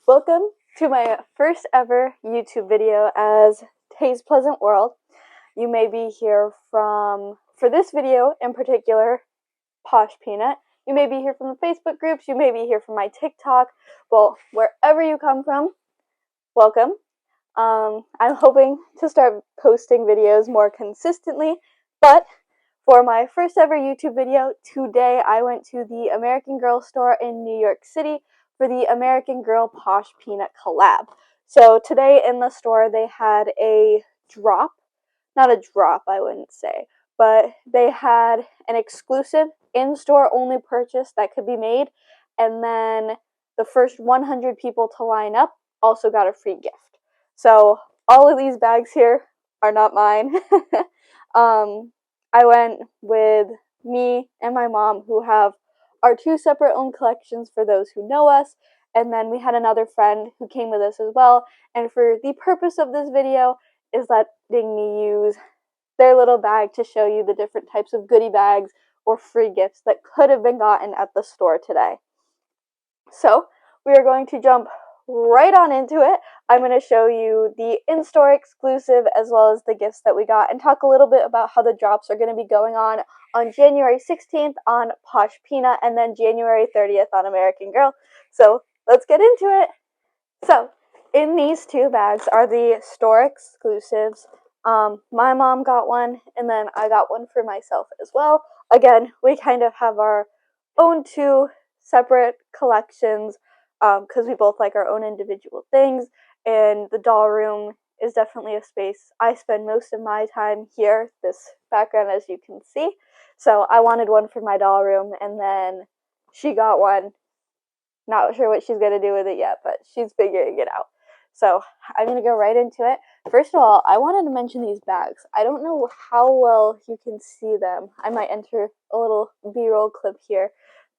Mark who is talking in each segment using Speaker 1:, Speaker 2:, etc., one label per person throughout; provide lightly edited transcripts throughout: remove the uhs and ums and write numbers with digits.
Speaker 1: Welcome to my first ever YouTube video as Tay's Pleasant World. You may be here for this video in particular, Posh Peanut. You may be here from the Facebook groups, you may be here from my TikTok. Well, wherever you come from, welcome. I'm hoping to start posting videos more consistently, but for my first ever YouTube video, today I went to the American Girl store in New York City for the American Girl Posh Peanut collab. So today in the store they had a drop, not a drop I wouldn't say, but they had an exclusive in-store only purchase that could be made, and then the first 100 people to line up also got a free gift. So all of these bags here are not mine. I went with me and my mom, who have our two separate own collections for those who know us, and then we had another friend who came with us as well, and for the purpose of this video is letting me use their little bag to show you the different types of goodie bags or free gifts that could have been gotten at the store today. So we are going to jump right on into it. I'm going to show you the in-store exclusive as well as the gifts that we got, and talk a little bit about how the drops are going to be going on January 16th on Posh Peanut and then January 30th on American Girl. So let's get into it. So in these two bags are the store exclusives. My mom got one, and then I got one for myself as well. Again, we kind of have our own two separate collections because we both like our own individual things, and the doll room is definitely a space I spend most of my time here, this background as you can see. So I wanted one for my doll room, and then she got one. Not sure what she's going to do with it yet, but she's figuring it out. So I'm going to go right into it. First of all, I wanted to mention these bags. I don't know how well you can see them. I might enter a little B-roll clip here.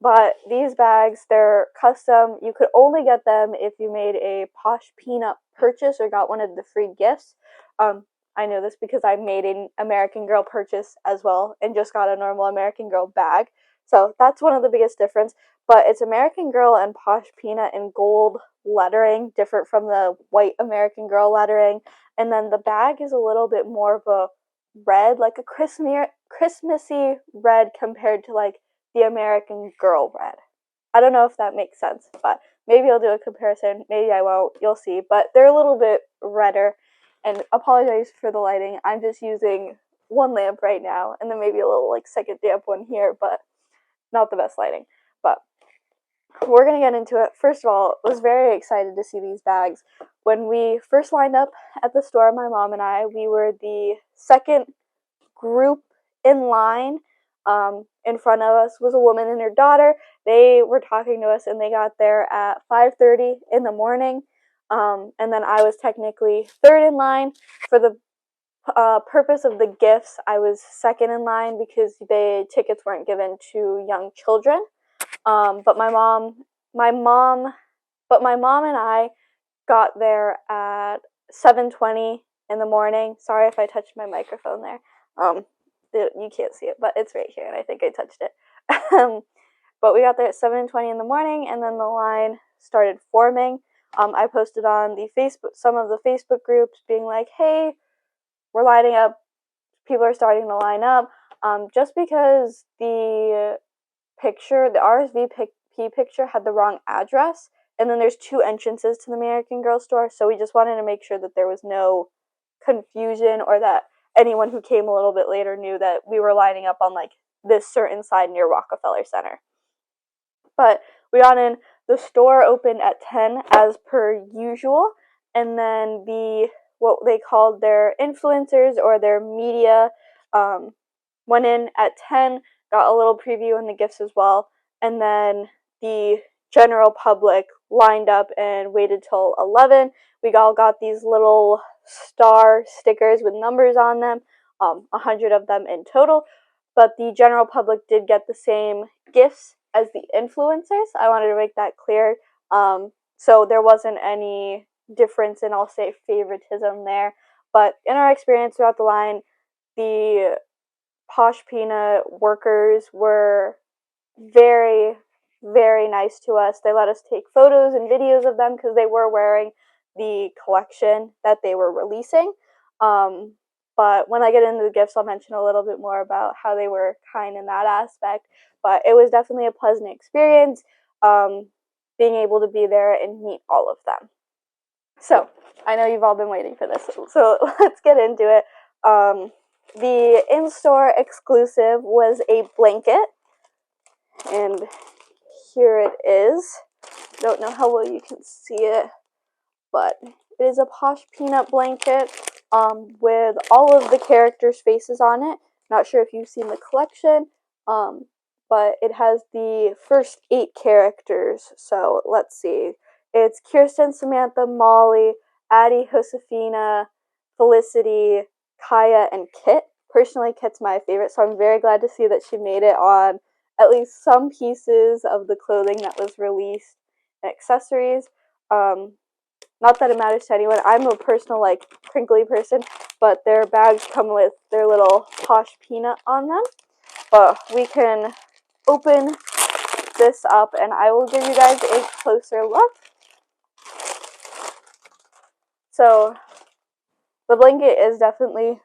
Speaker 1: But these bags, they're custom. You could only get them if you made a Posh Peanut purchase or got one of the free gifts. I know this because I made an American Girl purchase as well and just got a normal American Girl bag. So that's one of the biggest difference. But it's American Girl and Posh Peanut in gold lettering, different from the white American Girl lettering. And then the bag is a little bit more of a red, like a Christmassy red compared to like the American Girl red. I don't know if that makes sense, but maybe I'll do a comparison. Maybe I won't. You'll see. But they're a little bit redder. And apologize for the lighting. I'm just using one lamp right now, and then maybe a little like second damp one here, but not the best lighting. But we're going to get into it. First of all, I was very excited to see these bags. When we first lined up at the store, my mom and I, we were the second group in line. In front of us was a woman and her daughter. They were talking to us, and they got there at 5:30 in the morning. And then I was technically third in line. For the purpose of the gifts, I was second in line because the tickets weren't given to young children. But my mom and I got there at 7:20 in the morning. Sorry if I touched my microphone there. You can't see it, but it's right here, and I think I touched it. But we got there at 7:20 in the morning, and then the line started forming. I posted on some of the Facebook groups being like, hey, we're lining up. People are starting to line up. Just because the RSVP picture had the wrong address, and then there's two entrances to the American Girl store, so we just wanted to make sure that there was no confusion, or that anyone who came a little bit later knew that we were lining up on like this certain side near Rockefeller Center. But we got in. The store opened at 10 as per usual, and then what they called their influencers or their media went in at 10, got a little preview in the gifts as well, and then the general public lined up and waited till 11. We all got these little star stickers with numbers on them, 100 of them in total, but the general public did get the same gifts as the influencers. I wanted to make that clear. So there wasn't any difference in, I'll say, favoritism there. But in our experience throughout the line, the Posh Peanut workers were very very nice to us. They let us take photos and videos of them because they were wearing the collection that they were releasing. But when I get into the gifts, I'll mention a little bit more about how they were kind in that aspect. But it was definitely a pleasant experience, being able to be there and meet all of them. So, I know you've all been waiting for this, so let's get into it. The in-store exclusive was a blanket, and here it is. Don't know how well you can see it, but it is a Posh peanut blanket with all of the characters' faces on it. Not sure if you've seen the collection, but it has the first 8 characters. So let's see. It's Kirsten, Samantha, Molly, Addie, Josefina, Felicity, Kaya, and Kit. Personally, Kit's my favorite, so I'm very glad to see that she made it on at least some pieces of the clothing that was released and accessories. Not that it matters to anyone. I'm a personal, like, crinkly person, but their bags come with their little Posh peanut on them. But we can open this up, and I will give you guys a closer look. So, the blanket is definitely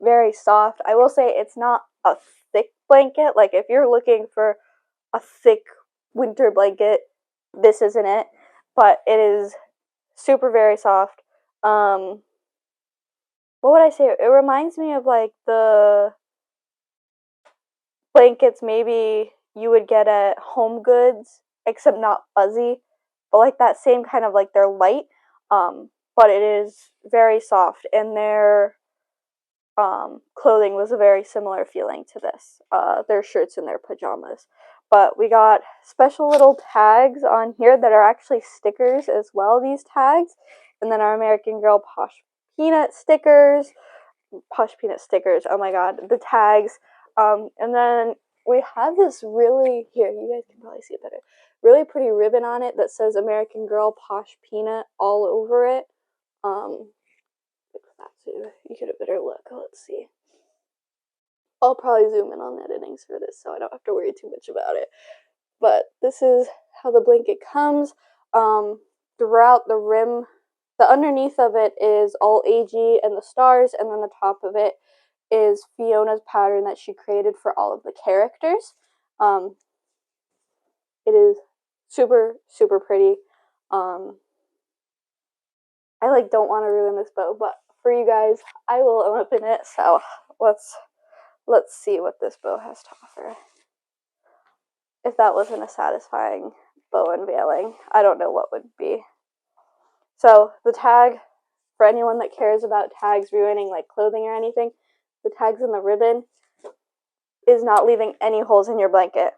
Speaker 1: very soft. I will say it's not a thick blanket. Like, if you're looking for a thick winter blanket, this isn't it. But it is super very soft. What would I say? It reminds me of like the blankets maybe you would get at Home Goods, except not fuzzy, but like that same kind of, like, they're light, but it is very soft, and their clothing was a very similar feeling to this, their shirts and their pajamas. But we got special little tags on here that are actually stickers as well, these tags, and then our American Girl Posh Peanut stickers, oh my god, the tags, and then we have this really, here, you guys can probably see it better, really pretty ribbon on it that says American Girl Posh Peanut all over it. So you get a better look. Let's see. I'll probably zoom in on editings for this so I don't have to worry too much about it. But this is how the blanket comes. Throughout the rim, the underneath of it is all AG and the stars, and then the top of it is Fiona's pattern that she created for all of the characters. It is super, super pretty. I like don't want to ruin this bow, but for you guys, I will open it. So let's see what this bow has to offer. If that wasn't a satisfying bow unveiling, I don't know what would be. So the tag, for anyone that cares about tags ruining like clothing or anything, the tags in the ribbon is not leaving any holes in your blanket.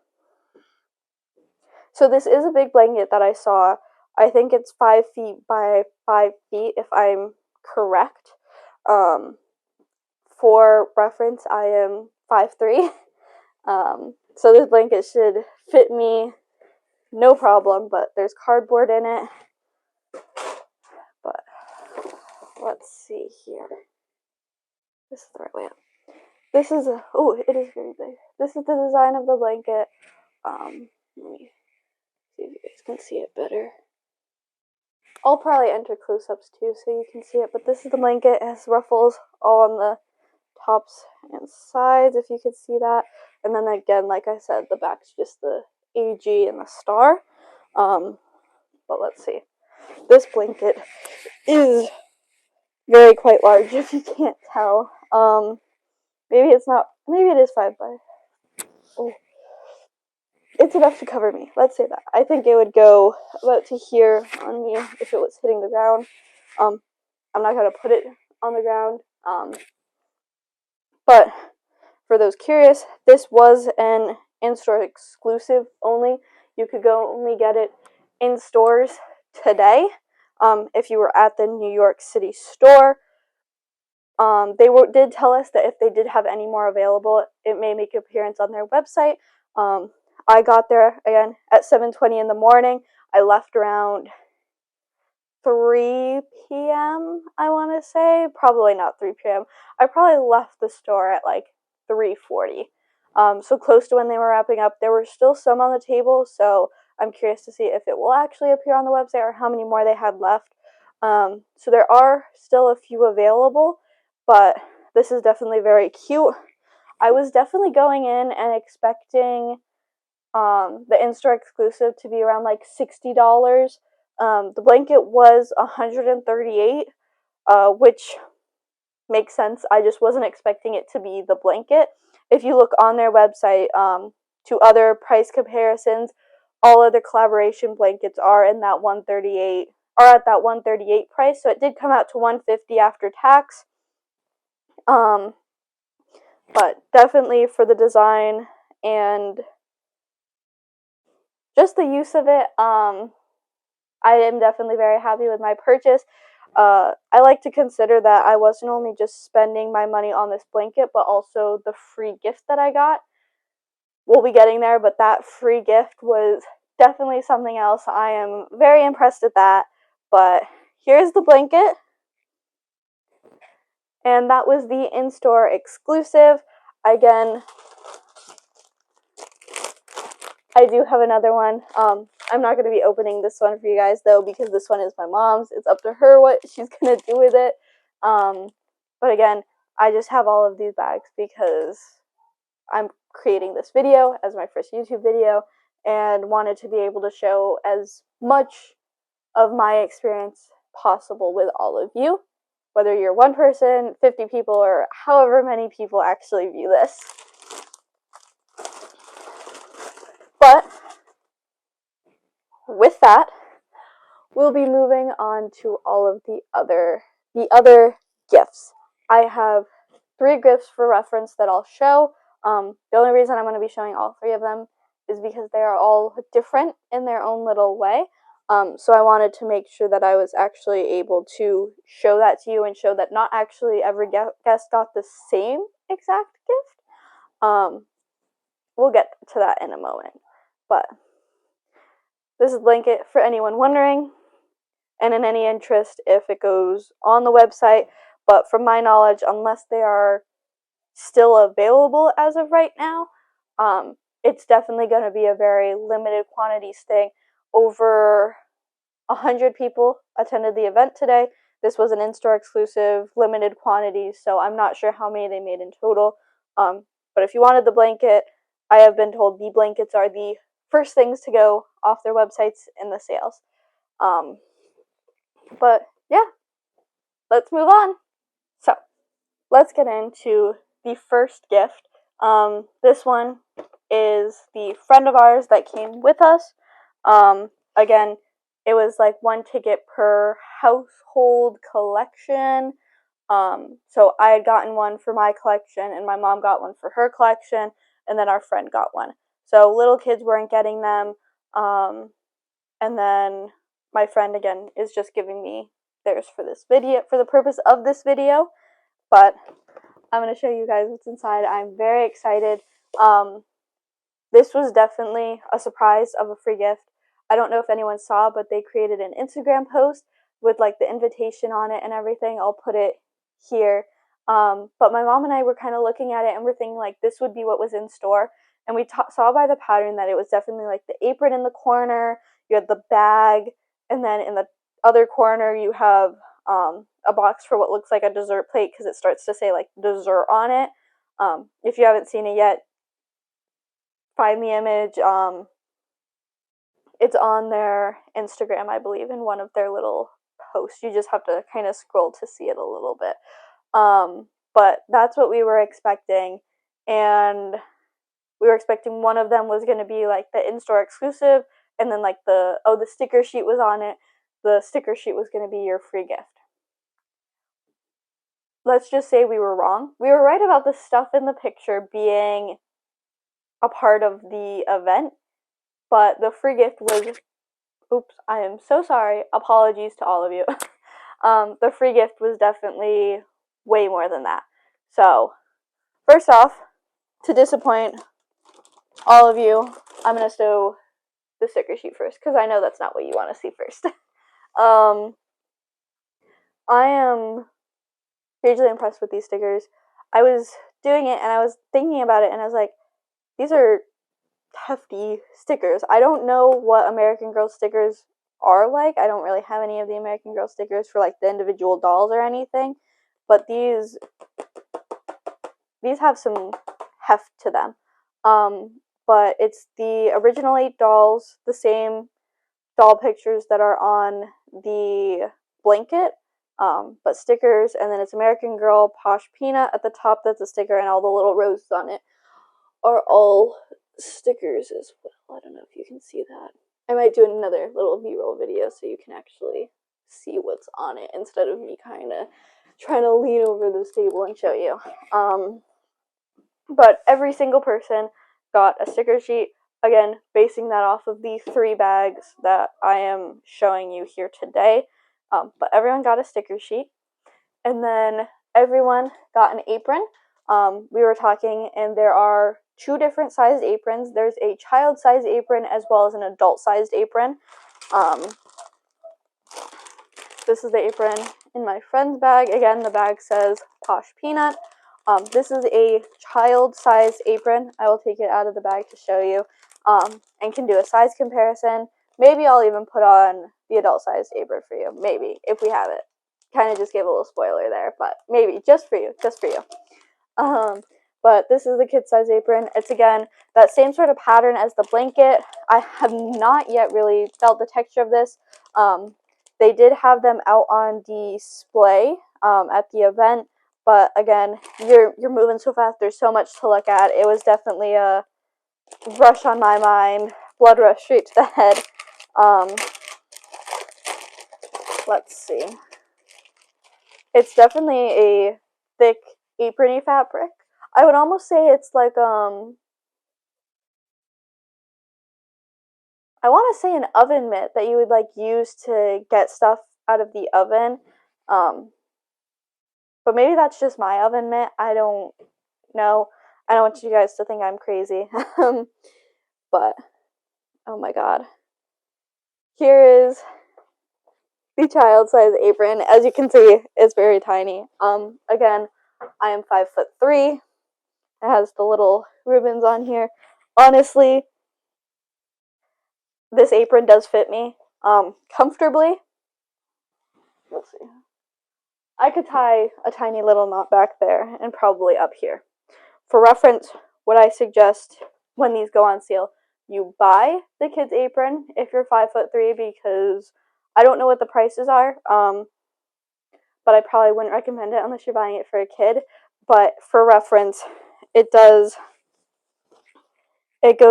Speaker 1: So this is a big blanket that I saw. I think it's 5 feet by 5 feet, if I'm correct. For reference, I am 5'3". So this blanket should fit me no problem, but there's cardboard in it. But let's see here. This is the right way up. This is it is very big. This is the design of the blanket. Let me see if you guys can see it better. I'll probably enter close-ups too so you can see it, but this is the blanket. It has ruffles all on the tops and sides, if you could see that. And then again, like I said, the back's just the AG and the star. But let's see. This blanket is very quite large, if you can't tell. Maybe it's not, maybe it is 5 by, it's enough to cover me, let's say that. I think it would go about to here on me if it was hitting the ground. I'm not going to put it on the ground, but for those curious, this was an in-store exclusive only. You could go only get it in stores today. If you were at the New York City store, they did tell us that if they did have any more available, it may make an appearance on their website. I got there, again, at 7:20 in the morning. I left around 3 p.m., I want to say. Probably not 3 p.m. I probably left the store at like 3:40. So close to when they were wrapping up. There were still some on the table, so I'm curious to see if it will actually appear on the website or how many more they had left. So there are still a few available, but this is definitely very cute. I was definitely going in and expecting the in-store exclusive to be around like $60. The blanket was $138, which makes sense. I just wasn't expecting it to be the blanket. If you look on their website to other price comparisons, all other collaboration blankets are in that 138 are at that 138 price. So it did come out to 150 after tax. But definitely for the design and just the use of it, I am definitely very happy with my purchase. I like to consider that I wasn't only just spending my money on this blanket, but also the free gift that I got. We'll be getting there, but that free gift was definitely something else. I am very impressed at that. But here's the blanket. And that was the in-store exclusive. Again, I do have another one. I'm not going to be opening this one for you guys, though, because this one is my mom's. It's up to her what she's going to do with it. But again, I just have all of these bags because I'm creating this video as my first YouTube video and wanted to be able to show as much of my experience possible with all of you, whether you're one person, 50 people, or however many people actually view this. But with that, we'll be moving on to all of the other gifts. I have 3 gifts for reference that I'll show. The only reason I'm going to be showing all 3 of them is because they are all different in their own little way. So I wanted to make sure that I was actually able to show that to you and show that not actually every guest got the same exact gift. We'll get to that in a moment. But this is a blanket for anyone wondering, and in any interest if it goes on the website. But from my knowledge, unless they are still available as of right now, it's definitely going to be a very limited quantities thing. Over 100 people attended the event today. This was an in-store exclusive, limited quantities, so I'm not sure how many they made in total. But if you wanted the blanket, I have been told the blankets are the first things to go off their websites in the sales. But yeah, let's move on. So let's get into the first gift. This one is the friend of ours that came with us. Again, it was like 1 ticket per household collection. So I had gotten one for my collection, and my mom got one for her collection, and then our friend got one. So little kids weren't getting them. And then my friend, again, is just giving me theirs for this video, for the purpose of this video. But I'm going to show you guys what's inside. I'm very excited. This was definitely a surprise of a free gift. I don't know if anyone saw, but they created an Instagram post with like the invitation on it and everything. I'll put it here. But my mom and I were kind of looking at it and we're thinking like this would be what was in store. And we saw by the pattern that it was definitely like the apron in the corner, you had the bag, and then in the other corner you have a box for what looks like a dessert plate because it starts to say like dessert on it. If you haven't seen it yet, find the image. It's on their Instagram, I believe, in one of their little posts. You just have to kind of scroll to see it a little bit. But that's what we were expecting, and we were expecting one of them was going to be like the in-store exclusive, and then like the sticker sheet was on it. The sticker sheet was going to be your free gift. Let's just say we were wrong. We were right about the stuff in the picture being a part of the event, but the free gift was, oops, I am so sorry. Apologies to all of you. The free gift was definitely way more than that. So, first off, to disappoint all of you, I'm going to show the sticker sheet first, because I know that's not what you want to see first. I am hugely impressed with these stickers. I was doing it, and I was thinking about it, and I was like, these are hefty stickers. I don't know what American Girl stickers are like. I don't really have any of the American Girl stickers for like the individual dolls or anything, but these have some heft to them. But it's the original 8 dolls, the same doll pictures that are on the blanket, but stickers, and then it's American Girl, Posh Peanut at the top, that's a sticker, and all the little roses on it are all stickers as well. I don't know if you can see that. I might do another little B-roll video so you can actually see what's on it instead of me kind of trying to lean over this table and show you. But every single person got a sticker sheet, again, basing that off of the 3 bags that I am showing you here today. But everyone got a sticker sheet, and then everyone got an apron. We were talking, and there are 2 different sized aprons. There's a child-sized apron as well as an adult-sized apron. This is the apron in my friend's bag. Again, the bag says Posh Peanut. This is a child-sized apron. I will take it out of the bag to show you, and can do a size comparison. Maybe I'll even put on the adult-sized apron for you. Maybe, if we have it. Kind of just gave a little spoiler there, but maybe, just for you, just for you. But this is the kid-size apron. It's, again, that same sort of pattern as the blanket. I have not yet really felt the texture of this. They did have them out on display at the event, but again, you're moving so fast. There's so much to look at. It was definitely a rush on my mind, blood rush straight to the head. Let's see. It's definitely a thick aprony fabric. I would almost say it's like I want to say an oven mitt that you would like use to get stuff out of the oven. But maybe that's just my oven mitt. I don't know. I don't want you guys to think I'm crazy. But oh my god. Here is the child-size apron. As you can see, it's very tiny. Again, I am 5'3". It has the little ribbons on here. Honestly, this apron does fit me comfortably. Let's see. I could tie a tiny little knot back there and probably up here. For reference, what I suggest when these go on sale, you buy the kid's apron if you're 5'3", because I don't know what the prices are, but I probably wouldn't recommend it unless you're buying it for a kid. But for reference, it goes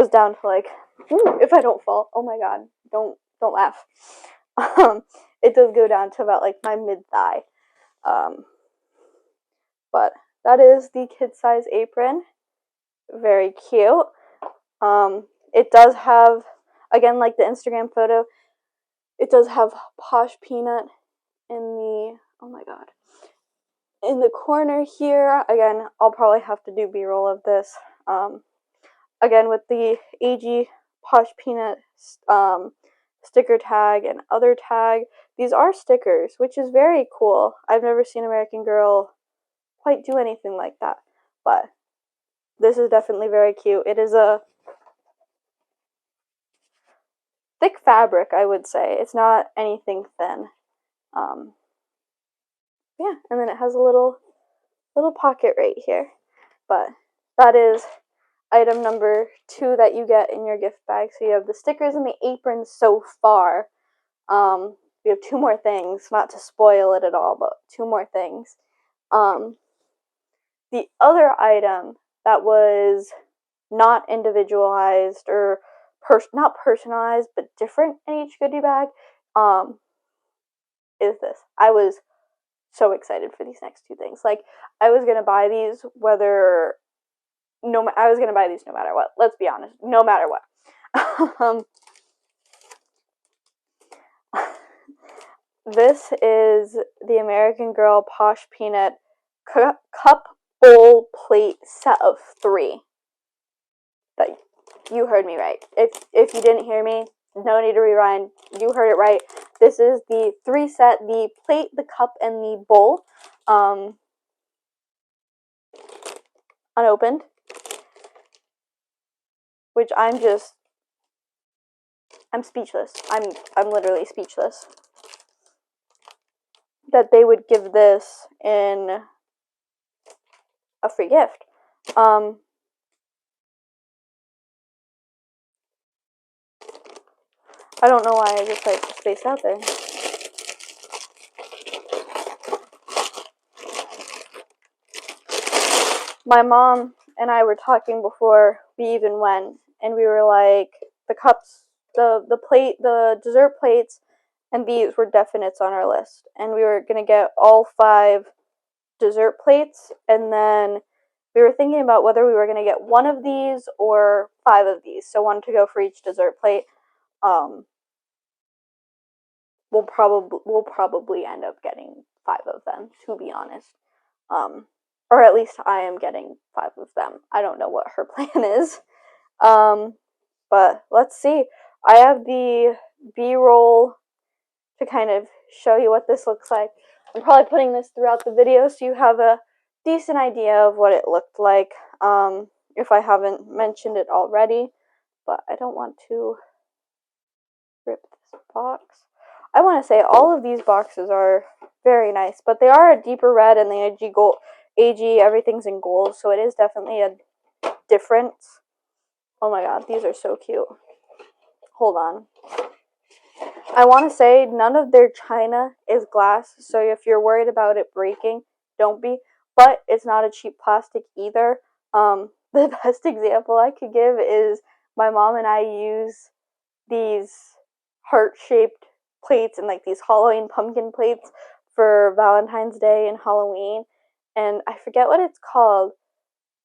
Speaker 1: down to like, ooh, if I don't fall, oh my god, don't laugh. It does go down to about like my mid-thigh. But that is the kid-size apron. Very cute. It does have, again, like the Instagram photo, it does have Posh Peanut in the, oh my god, in the corner here. Again, I'll probably have to do B-roll of this. Again, with the AG Posh Peanut sticker tag and other tag. These are stickers, which is very cool. I've never seen American Girl quite do anything like that, but this is definitely very cute. It is a thick fabric, I would say. It's not anything thin. Yeah, and then it has a little pocket right here. But that is item number 2 that you get in your gift bag. So you have the stickers and the apron so far. We have 2 more things, not to spoil it at all, but 2 more things. The other item that was not individualized or not personalized, but different in each goodie bag, is this. I was so excited for these next 2 things. Like, I was gonna buy these I was gonna buy these no matter what. Let's be honest, no matter what. This is the American Girl Posh Peanut cup bowl plate set of 3. That you heard me right. If you didn't hear me, no need to rewind. You heard it right. This is the 3 set: the plate, the cup, and the bowl. Unopened. which I'm speechless. I'm literally speechless that they would give this in a free gift. I don't know why I just like spaced out there. My mom and I were talking before we even went, and we were like, the cups, the plate, the dessert plates, and these were definites on our list. And we were gonna get all 5 dessert plates, and then we were thinking about whether we were gonna get 1 of these or 5 of these. So 1 to go for each dessert plate. We'll probably end up getting 5 of them, to be honest. Or at least I am getting 5 of them. I don't know what her plan is. But let's see. I have the B-roll to kind of show you what this looks like. I'm probably putting this throughout the video so you have a decent idea of what it looked like, if I haven't mentioned it already. But I don't want to rip this box. I want to say all of these boxes are very nice, but they are a deeper red, and the AG everything's in gold, so it is definitely a difference. Oh my god, these are so cute. Hold on. I want to say none of their china is glass, so if you're worried about it breaking, don't be. But it's not a cheap plastic either. The best example I could give is my mom and I use these heart-shaped plates and like these Halloween pumpkin plates for Valentine's Day and Halloween, and I forget what it's called,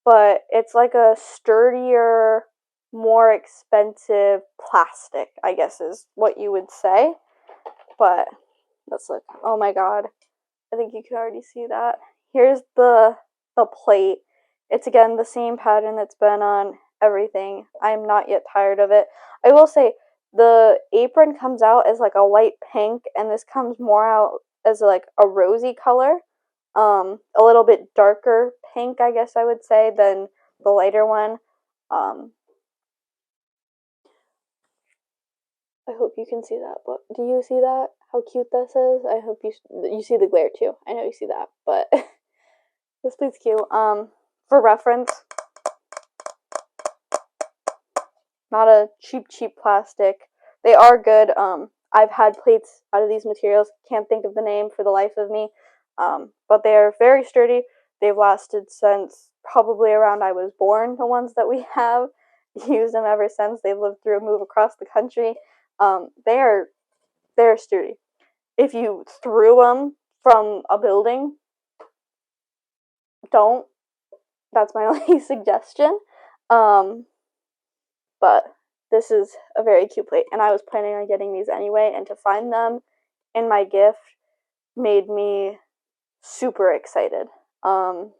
Speaker 1: but it's like a sturdier, more expensive plastic, I guess is what you would say. But let's look. Oh my god, I think you can already see that. Here's the plate. It's again the same pattern that's been on everything. I'm not yet tired of it. I will say the apron comes out as like a light pink, and this comes more out as like a rosy color. A little bit darker pink, I guess I would say, than the lighter one. I hope you can see that, but do you see that? How cute this is? I hope you see the glare too. I know you see that, but this plate's cute. For reference, not a cheap plastic. They are good. I've had plates out of these materials. Can't think of the name for the life of me. But they are very sturdy. They've lasted since probably around I was born. The ones that we have, used them ever since. They've lived through a move across the country. They're sturdy. If you threw them from a building, don't. That's my only suggestion. But this is a very cute plate, and I was planning on getting these anyway, and to find them in my gift made me super excited. Now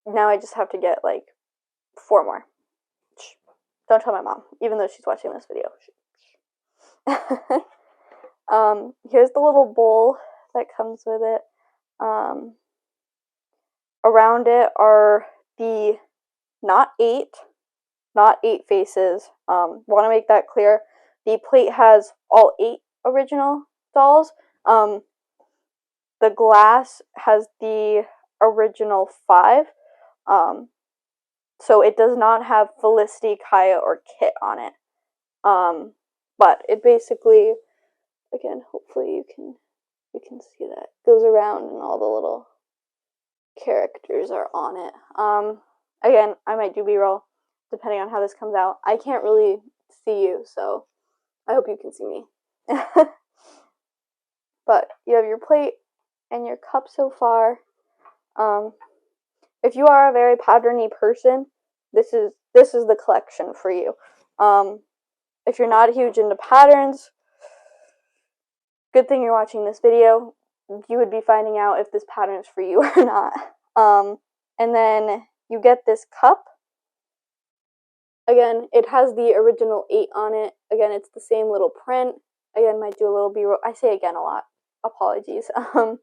Speaker 1: I just have to get like 4 more. Shh. Don't tell my mom, even though she's watching this video. Here's the little bowl that comes with it. Around it are the not 8 faces. Want to make that clear. The plate has all 8 original dolls. The glass has the original 5. So it does not have Felicity, Kaya, or Kit on it. But it basically, again, hopefully you can see that. Goes around and all the little characters are on it. Again, I might do B-roll depending on how this comes out. I can't really see you, so I hope you can see me. But you have your plate and your cup so far. If you are a very patterny person, this is the collection for you. If you're not huge into patterns, good thing you're watching this video. You would be finding out if this pattern is for you or not. And then you get this cup. Again, it has the original 8 on it. Again, it's the same little print. Again, might do a little B-roll. I say again a lot. Apologies. But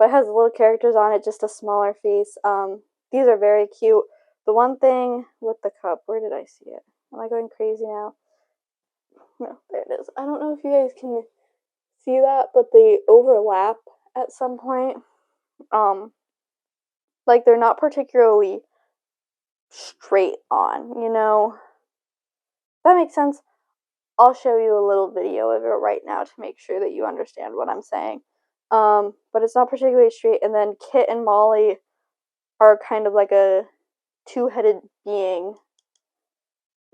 Speaker 1: it has little characters on it, just a smaller face. These are very cute. the one thing with the cup, where did I see it? Am I going crazy now? No, there it is. I don't know if you guys can see that, but they overlap at some point. Like they're not particularly straight on, you know? That makes sense. I'll show you a little video of it right now to make sure that you understand what I'm saying. But it's not particularly straight, and then Kit and Molly are kind of like a two-headed being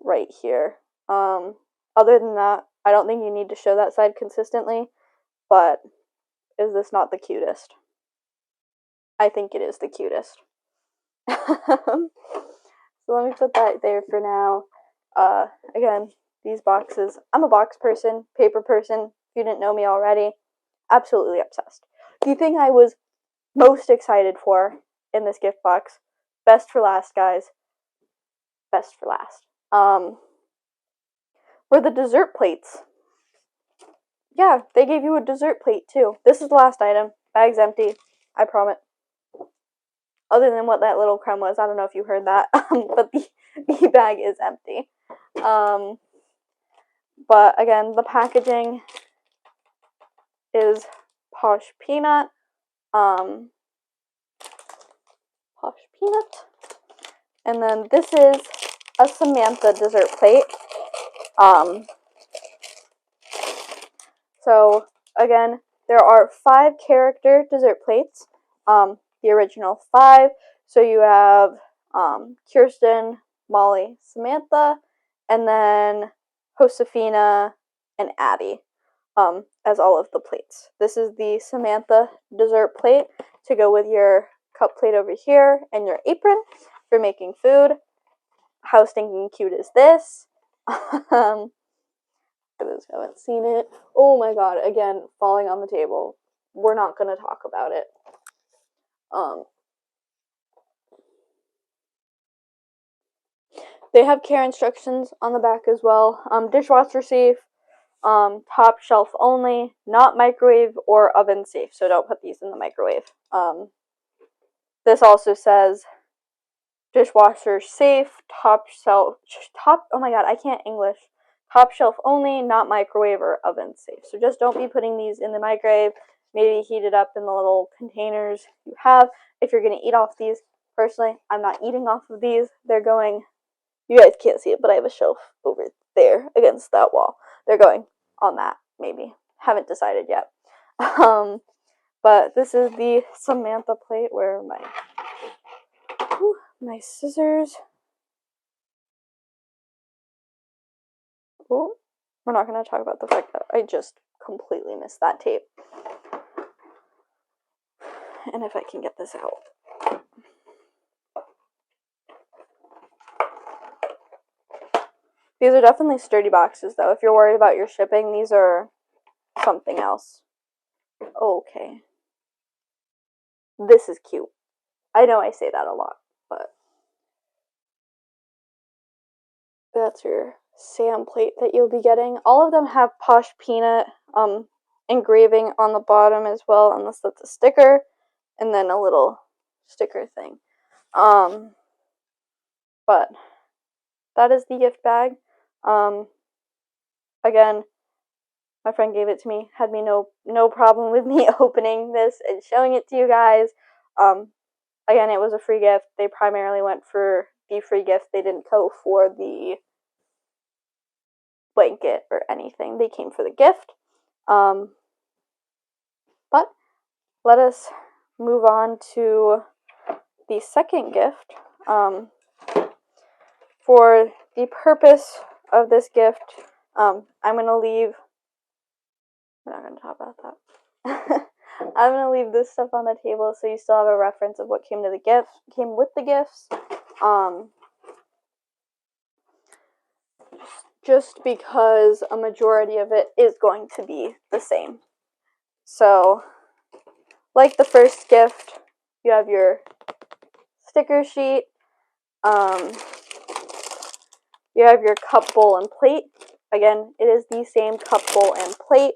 Speaker 1: right here. Other than that, I don't think you need to show that side consistently, but is this not the cutest? I think it is the cutest. So let me put that there for now. Again, these boxes, I'm a box person, paper person, if you didn't know me already, absolutely obsessed. The thing I was most excited for in this gift box, best for last, guys, best for last, were the dessert plates. Yeah, they gave you a dessert plate too. This is the last item. Bag's empty, I promise. Other than what that little crumb was, I don't know if you heard that, but the bag is empty. But again, the packaging is Posh Peanut. Posh Peanut. And then this is a Samantha dessert plate. So again, there are 5 character dessert plates. The original 5. So you have Kirsten, Molly, Samantha, and then Josefina and Addie as all of the plates. This is the Samantha dessert plate to go with your cup plate over here and your apron for making food. How stinking cute is this? For those who haven't seen it. Oh my god, again, falling on the table. We're not going to talk about it. They have care instructions on the back as well. Dishwasher safe, top shelf only, not microwave or oven safe, so don't put these in the microwave. This also says dishwasher safe, oh my god, I can't English. Top shelf only, not microwave or oven safe. So just don't be putting these in the microwave. Maybe heat it up in the little containers you have. If you're going to eat off these, personally, I'm not eating off of these. They're going, you guys can't see it, but I have a shelf over there against that wall. They're going on that, maybe. Haven't decided yet. But this is the Samantha plate. Where are my scissors? Oh, we're not going to talk about the fact that I just completely missed that tape. And if I can get this out. These are definitely sturdy boxes, though. If you're worried about your shipping, these are something else. Okay. This is cute. I know I say that a lot, but that's your Sam plate that you'll be getting. All of them have Posh Peanut engraving on the bottom as well, unless that's a sticker, and then a little sticker thing. But that is the gift bag. Again, my friend gave it to me, had me no problem with me opening this and showing it to you guys. Again, it was a free gift. They primarily went for the free gift. They didn't go for the blanket or anything. They came for the gift. But let us move on to the second gift. For the purpose of this gift, I'm going to leave, we're not going to talk about that. I'm going to leave this stuff on the table so you still have a reference of what came with the gifts. Just because a majority of it is going to be the same. So, like the first gift, you have your sticker sheet. You have your cup, bowl, and plate. Again, it is the same cup, bowl, and plate.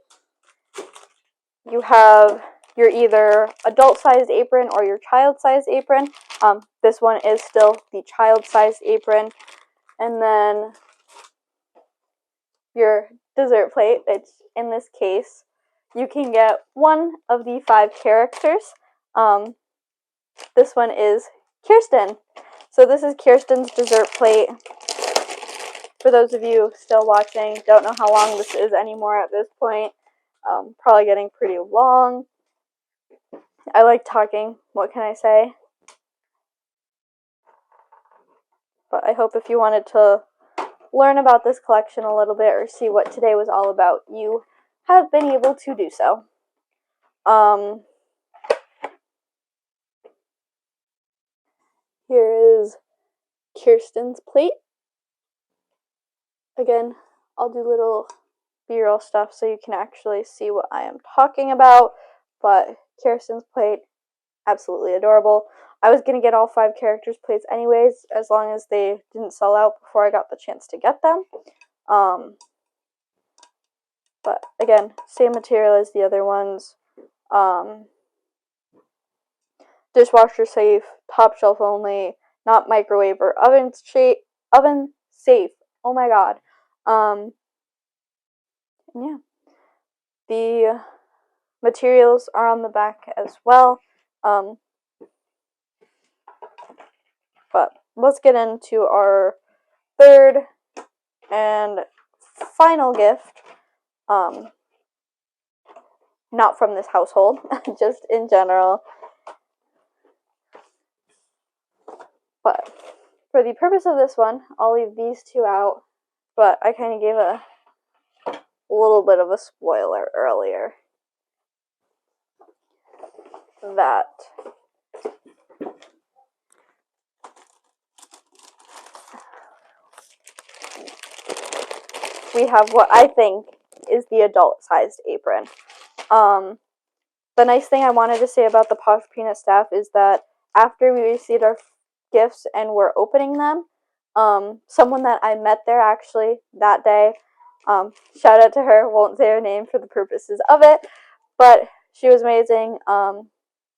Speaker 1: You have your either adult-sized apron or your child-sized apron. This one is still the child-sized apron. And then your dessert plate, which in this case, you can get one of the 5 characters. This one is Kirsten. So this is Kirsten's dessert plate. For those of you still watching, don't know how long this is anymore at this point. Probably getting pretty long. I like talking, what can I say? But I hope if you wanted to learn about this collection a little bit or see what today was all about, you have been able to do so. Here is Kirsten's plate. Again, I'll do little B-roll stuff so you can actually see what I am talking about, but Kirsten's plate, absolutely adorable. I was going to get all 5 characters' plates anyways, as long as they didn't sell out before I got the chance to get them. But again, same material as the other ones. Dishwasher safe, top shelf only, not microwave or oven safe. Oh my god. Yeah. The materials are on the back as well. But let's get into our third and final gift. Not from this household, just in general. But for the purpose of this one, I'll leave these 2 out. But I kind of gave a little bit of a spoiler earlier. That we have what I think is the adult-sized apron. The nice thing I wanted to say about the Posh Peanut staff is that after we received our gifts and were opening them, someone that I met there actually that day, shout out to her, won't say her name for the purposes of it, but she was amazing.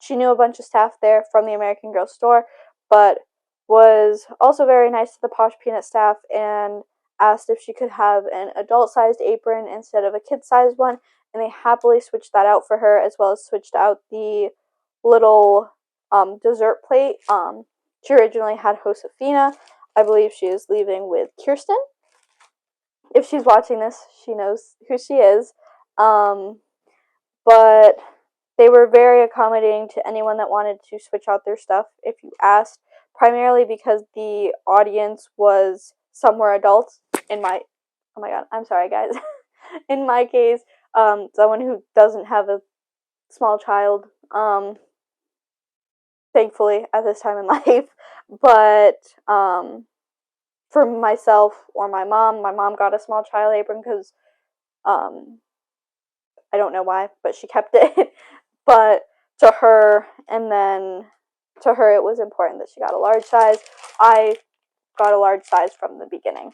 Speaker 1: She knew a bunch of staff there from the American Girl store, but was also very nice to the Posh Peanut staff and asked if she could have an adult-sized apron instead of a kid-sized one, and they happily switched that out for her, as well as switched out the little dessert plate. She originally had Josefina. I believe she is leaving with Kirsten. If she's watching this, she knows who she is. But they were very accommodating to anyone that wanted to switch out their stuff if you asked, primarily because the audience was somewhere adults. Oh my god, I'm sorry guys. In my case, someone who doesn't have a small child, thankfully at this time in life, but for myself or my mom got a small child apron because I don't know why, but she kept it. But to her, and then to her it was important that she got a large size. I got a large size from the beginning.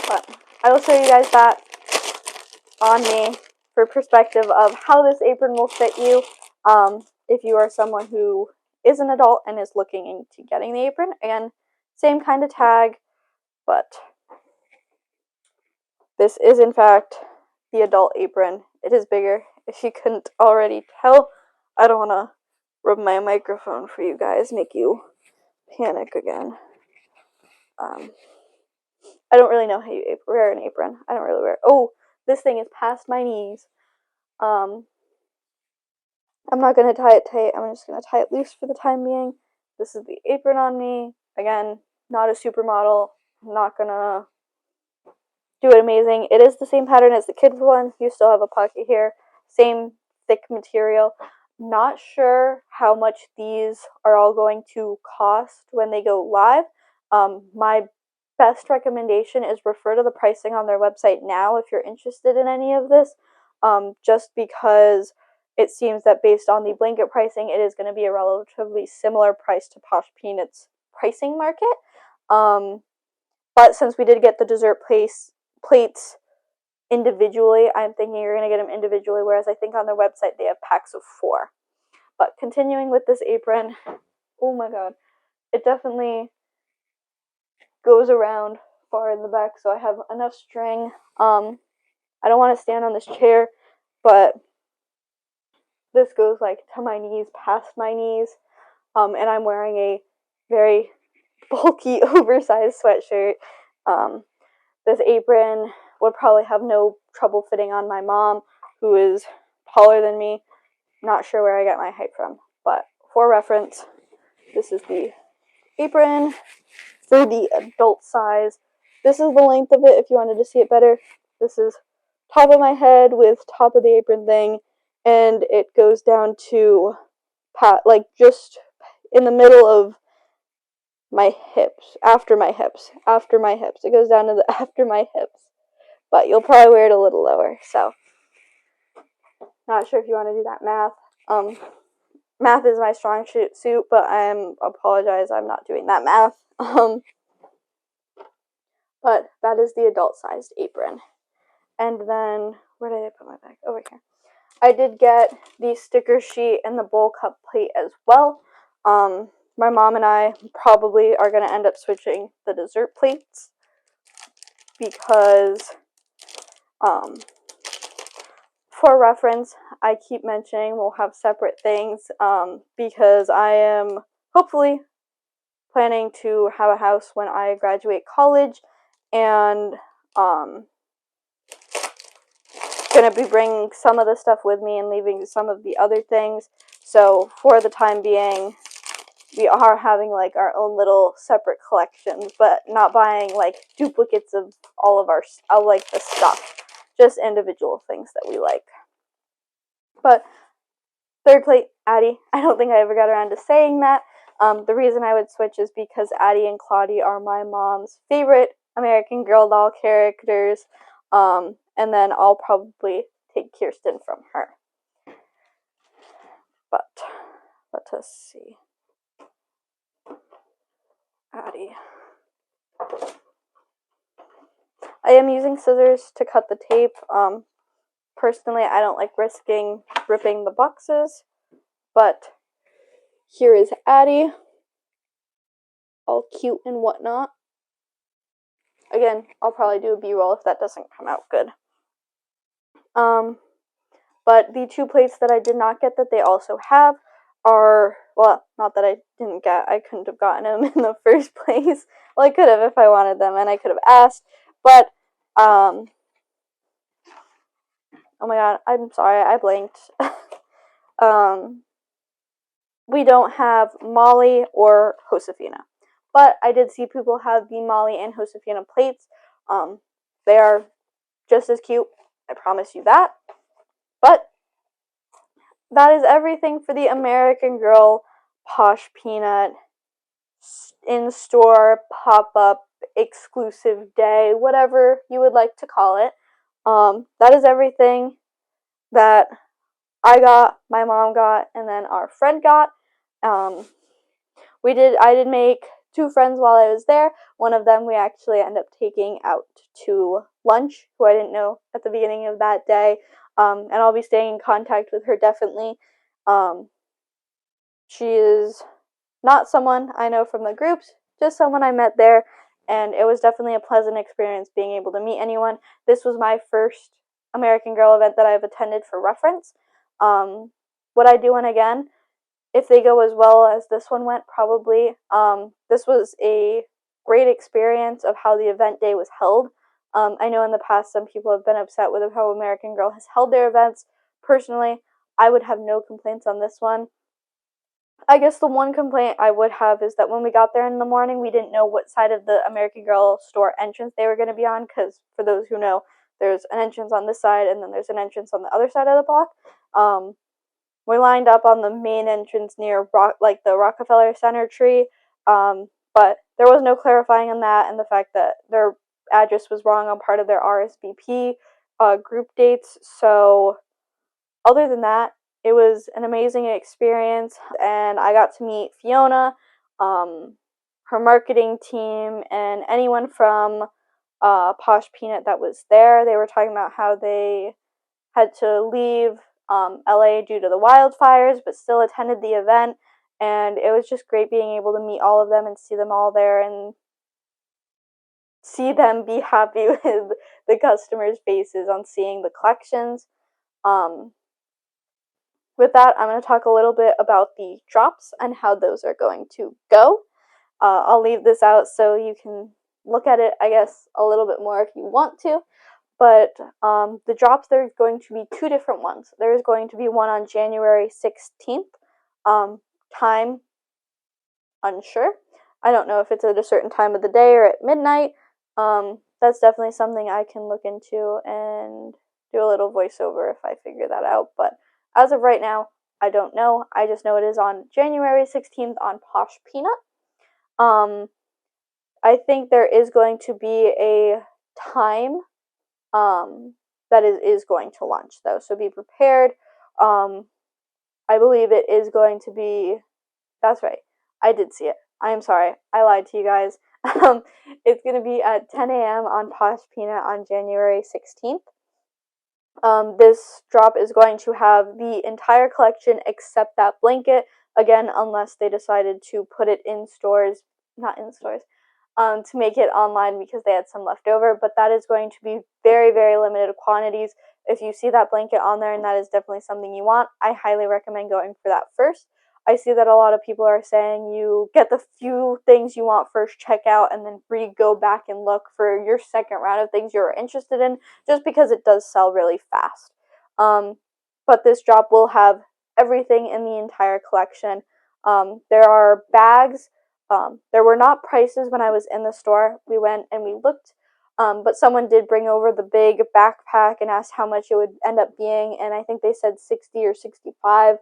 Speaker 1: But I will show you guys that on me for perspective of how this apron will fit you. If you are someone who is an adult and is looking into getting the apron, again, same kind of tag, but this is in fact the adult apron. It is bigger, if you couldn't already tell. I don't want to rub my microphone for you guys, make you panic again. I don't really know how you wear an apron. I don't really wear it. Oh, this thing is past my knees. I'm not going to tie it tight. I'm just going to tie it loose for the time being. This is the apron on me. Again, not a supermodel. I'm not going to do it amazing. It is the same pattern as the kids one. You still have a pocket here. Same thick material. Not sure how much these are all going to cost when they go live. My best recommendation is refer to the pricing on their website now if you're interested in any of this, just because it seems that based on the blanket pricing, it is going to be a relatively similar price to Posh Peanut's pricing market. But since we did get the dessert plates individually. I'm thinking you're going to get them individually, whereas I think on their website they have packs of 4. But continuing with this apron, oh my god, it definitely goes around far in the back, so I have enough string. I don't want to stand on this chair, but this goes like to my knees, past my knees, and I'm wearing a very bulky, oversized sweatshirt. This apron would probably have no trouble fitting on my mom, who is taller than me. Not sure where I got my height from, but for reference, this is the apron for the adult size. This is the length of it if you wanted to see it better. This is top of my head with top of the apron thing, and it goes down to like just in the middle of my hips, after my hips. It goes down to the after my hips. But you'll probably wear it a little lower, so not sure if you want to do that math. Math is my strong suit, but I apologize, I'm not doing that math. But that is the adult-sized apron. And then, where did I put my bag? Over here. I did get the sticker sheet and the bowl cup plate as well. My mom and I probably are going to end up switching the dessert plates because, for reference, I keep mentioning we'll have separate things because I am hopefully planning to have a house when I graduate college, and going to be bringing some of the stuff with me and leaving some of the other things. So for the time being, we are having like our own little separate collections, but not buying like duplicates of all of our like the stuff, just individual things that we like. But third plate, Addie. I don't think I ever got around to saying that. The reason I would switch is because Addie and Claudie are my mom's favorite American Girl doll characters. And then I'll probably take Kirsten from her. But let us see. Addie. I am using scissors to cut the tape. Personally, I don't like risking ripping the boxes, but here is Addie, all cute and whatnot. Again, I'll probably do a B-roll if that doesn't come out good. But the 2 plates that I did not get that they also have are, well, not that I didn't get, I couldn't have gotten them in the first place. Well, I could have if I wanted them, and I could have asked, but, oh my god, I'm sorry, I blanked. We don't have Molly or Josefina, but I did see people have the Molly and Josefina plates. They are just as cute, I promise you that. But that is everything for the American Girl Posh Peanut in-store, pop-up, exclusive day, whatever you would like to call it. That is everything that I got, my mom got, and then our friend got. I did make 2 friends while I was there. One of them we actually ended up taking out to lunch, who I didn't know at the beginning of that day. And I'll be staying in contact with her definitely. She is not someone I know from the groups, just someone I met there, and it was definitely a pleasant experience being able to meet anyone. This was my first American Girl event that I've attended for reference. Would I do one again? If they go as well as this one went, probably. This was a great experience of how the event day was held. I know in the past some people have been upset with how American Girl has held their events. Personally, I would have no complaints on this one. I guess the one complaint I would have is that when we got there in the morning, we didn't know what side of the American Girl store entrance they were going to be on, because for those who know, there's an entrance on this side and then there's an entrance on the other side of the block. We lined up on the main entrance near the Rockefeller Center tree, but there was no clarifying on that, and the fact that their address was wrong on part of their RSVP group dates. So other than that, it was an amazing experience, and I got to meet Fiona, her marketing team, and anyone from Posh Peanut that was there. They were talking about how they had to leave LA due to the wildfires, but still attended the event. And it was just great being able to meet all of them and see them all there and see them be happy with the customers' faces on seeing the collections. With that, I'm going to talk a little bit about the drops and how those are going to go. I'll leave this out so you can look at it, I guess, a little bit more if you want to. But the drops, there's going to be two different ones. There's going to be one on January 16th. Time, unsure. I don't know if it's at a certain time of the day or at midnight. That's definitely something I can look into and do a little voiceover if I figure that out. But as of right now, I don't know. I just know it is on January 16th on Posh Peanut. I think there is going to be a time that is going to launch, though, so be prepared. I believe it is going to be, that's right, I did see it. I am sorry, I lied to you guys. It's going to be at 10 a.m. on Posh Peanut on January 16th. This drop is going to have the entire collection except that blanket, again, unless they decided to put it in stores, not in stores, to make it online because they had some left over, but that is going to be very, very limited quantities. If you see that blanket on there and that is definitely something you want, I highly recommend going for that first. I see that a lot of people are saying you get the few things you want first, check out, and then go back and look for your second round of things you're interested in, just because it does sell really fast. But this drop will have everything in the entire collection. There are bags. There were not prices when I was in the store. We went and we looked, but someone did bring over the big backpack and asked how much it would end up being, and I think they said 60 or 65,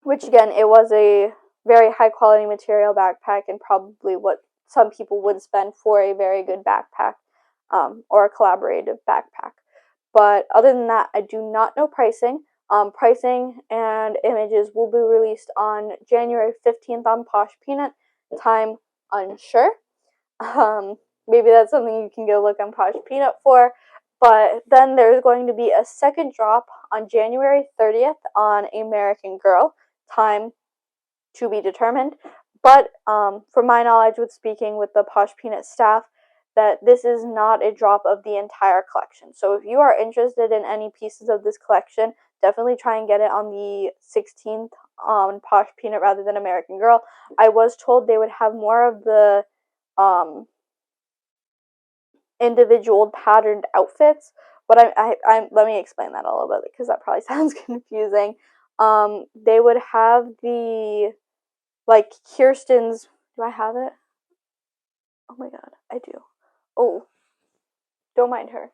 Speaker 1: which again, it was a very high quality material backpack and probably what some people would spend for a very good backpack, or a collaborative backpack. But other than that, I do not know pricing. Pricing and images will be released on January 15th on Posh Peanut. Time, unsure. Maybe that's something you can go look on Posh Peanut for. But then there's going to be a second drop on January 30th on American Girl. Time to be determined. But from my knowledge with speaking with the Posh Peanut staff, that this is not a drop of the entire collection. So if you are interested in any pieces of this collection, definitely try and get it on the 16th on Posh Peanut rather than American Girl. I was told they would have more of the individual patterned outfits, but let me explain that a little bit because that probably sounds confusing. They would have the, like, Kirsten's, do I have it? Oh my god, I do. Oh, don't mind her.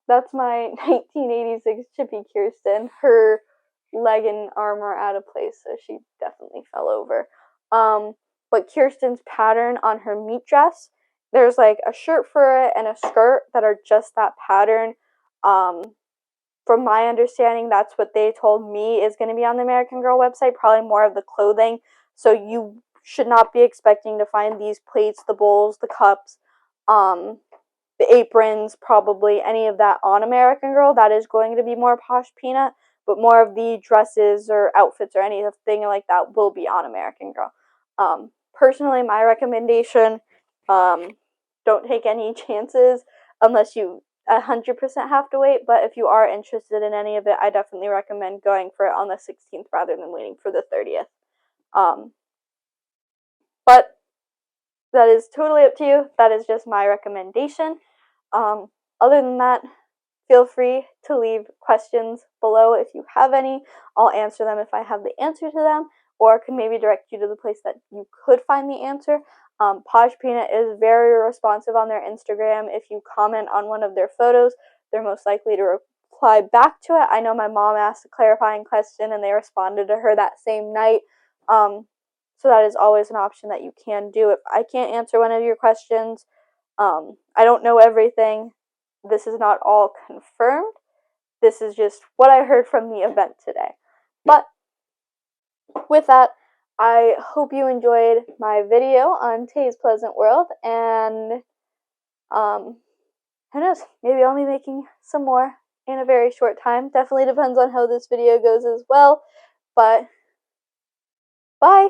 Speaker 1: That's my 1986 Chippy Kirsten. Her leg and arm are out of place, so she definitely fell over. But Kirsten's pattern on her meat dress, there's like a shirt for it and a skirt that are just that pattern. From my understanding, that's what they told me is going to be on the American Girl website, probably more of the clothing. So you should not be expecting to find these plates, the bowls, the cups, the aprons, probably any of that on American Girl. That is going to be more Posh Peanut, but more of the dresses or outfits or anything like that will be on American Girl. Personally, my recommendation, don't take any chances unless you 100% have to wait, but if you are interested in any of it, I definitely recommend going for it on the 16th rather than waiting for the 30th. But that is totally up to you. That is just my recommendation. Other than that, feel free to leave questions below if you have any. I'll answer them if I have the answer to them, or could maybe direct you to the place that you could find the answer. Posh Peanut is very responsive on their Instagram. If you comment on one of their photos, they're most likely to reply back to it. I know my mom asked a clarifying question and they responded to her that same night. So that is always an option that you can do. If I can't answer one of your questions, I don't know everything. This is not all confirmed. This is just what I heard from the event today. But with that, I hope you enjoyed my video on Tay's Pleasant World, and Who knows? Maybe I'll be making some more in a very short time. Definitely depends on how this video goes as well. But bye!